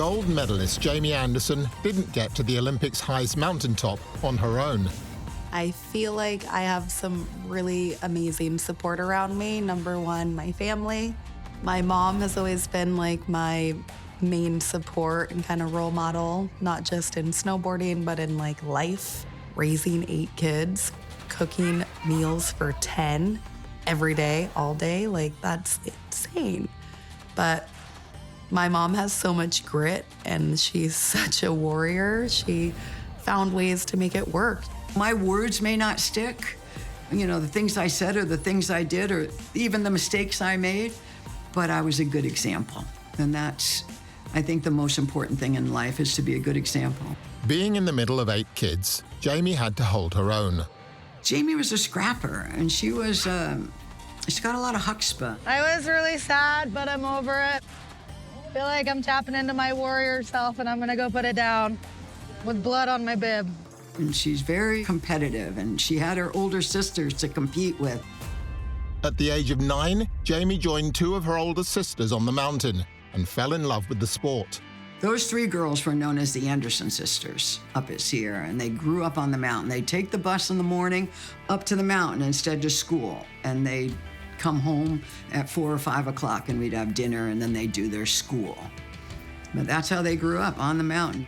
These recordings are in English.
Gold medalist Jamie Anderson didn't get to the Olympics' highest mountaintop on her own. I feel like I have some really amazing support around me. Number one, my family. My mom has always been like my main support and kind of role model, not just in snowboarding, but in like life. Raising 8 kids, cooking meals for 10 every day, all day, like that's insane. But my mom has so much grit and she's such a warrior. She found ways to make it work. My words may not stick, you know, the things I said or the things I did or even the mistakes I made, but I was a good example. And that's, I think, the most important thing in life is to be a good example. Being in the middle of 8 kids, Jamie had to hold her own. Jamie was a scrapper, and she was, she's got a lot of chutzpah. I was really sad, but I'm over it. I feel like I'm tapping into my warrior self, and I'm gonna go put it down with blood on my bib. And she's very competitive, and she had her older sisters to compete with. At the age of 9, Jamie joined 2 of her older sisters on the mountain and fell in love with the sport. Those 3 girls were known as the Anderson sisters up at Sierra, and they grew up on the mountain. They'd take the bus in the morning up to the mountain instead to school, and they'd come home at 4 or 5 o'clock, and we'd have dinner, and then they'd do their school. But that's how they grew up, on the mountain.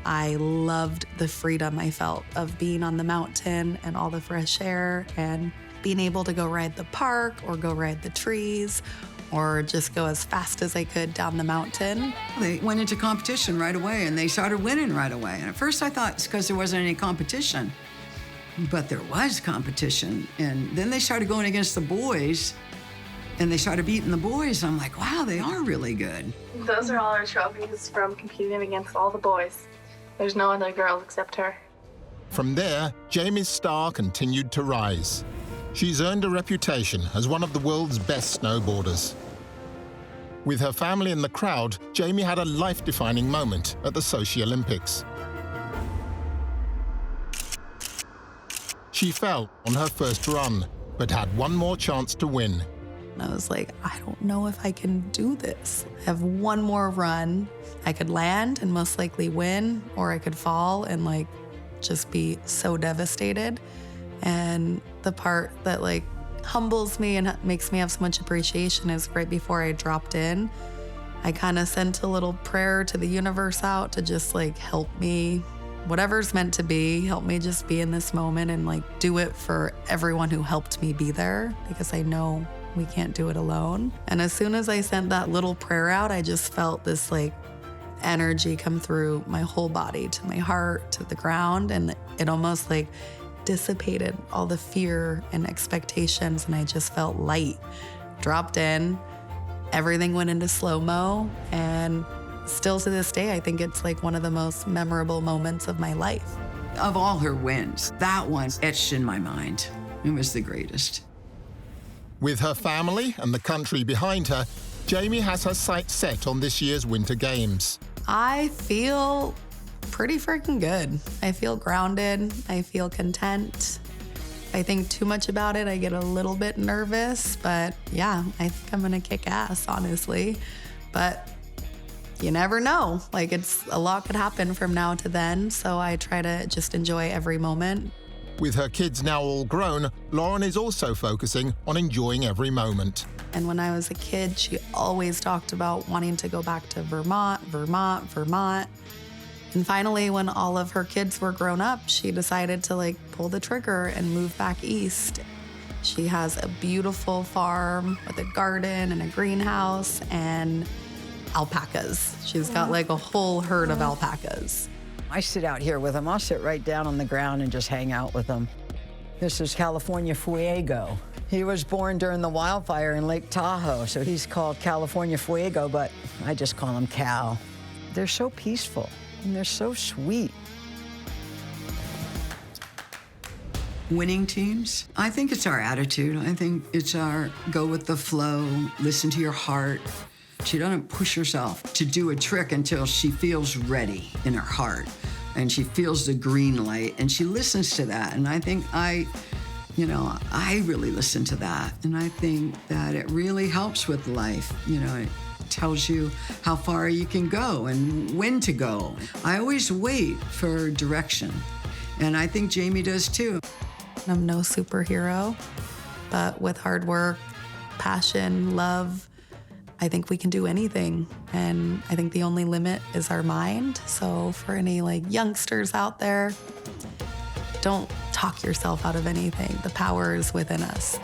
I loved the freedom I felt of being on the mountain and all the fresh air and being able to go ride the park or go ride the trees or just go as fast as I could down the mountain. They went into competition right away and they started winning right away. And at first I thought it's because there wasn't any competition, but there was competition. And then they started going against the boys and they started beating the boys. I'm like, wow, they are really good. Those are all our trophies from competing against all the boys. There's no other girls except her. From there, Jamie's star continued to rise. She's earned a reputation as one of the world's best snowboarders. With her family in the crowd, Jamie had a life-defining moment at the Sochi Olympics. She fell on her first run, but had one more chance to win. I was like, I don't know if I can do this. I have one more run. I could land and most likely win, or I could fall and like just be so devastated. And the part that like humbles me and makes me have so much appreciation is right before I dropped in, I kind of sent a little prayer to the universe out to just like help me, whatever's meant to be, help me just be in this moment and like do it for everyone who helped me be there, because I know we can't do it alone. And as soon as I sent that little prayer out, I just felt this like energy come through my whole body, to my heart, to the ground, and it almost like dissipated all the fear and expectations, and I just felt light. Dropped in, everything went into slow-mo, and still to this day, I think it's like one of the most memorable moments of my life. Of all her wins, that one etched in my mind. It was the greatest. With her family and the country behind her, Jamie has her sights set on this year's Winter Games. I feel pretty freaking good. I feel grounded. I feel content. If I think too much about it, I get a little bit nervous, but yeah, I think I'm gonna kick ass, honestly. But you never know. Like, a lot could happen from now to then, so I try to just enjoy every moment. With her kids now all grown, Lauren is also focusing on enjoying every moment. And when I was a kid, she always talked about wanting to go back to Vermont. And finally, when all of her kids were grown up, she decided to like pull the trigger and move back east. She has a beautiful farm with a garden and a greenhouse and alpacas. She's got like a whole herd of alpacas. I sit out here with them. I'll sit right down on the ground and just hang out with them. This is California Fuego. He was born during the wildfire in Lake Tahoe, so he's called California Fuego, but I just call him Cal. They're so peaceful, and they're so sweet. Winning teams, I think it's our attitude. I think it's our go with the flow, listen to your heart. She doesn't push herself to do a trick until she feels ready in her heart, and she feels the green light, and she listens to that. And I think I really listen to that, and I think that it really helps with life. tells you how far you can go and when to go. I always wait for direction, and I think Jamie does too. I'm no superhero, but with hard work, passion, love, I think we can do anything. And I think the only limit is our mind. So for any youngsters out there, don't talk yourself out of anything. The power is within us.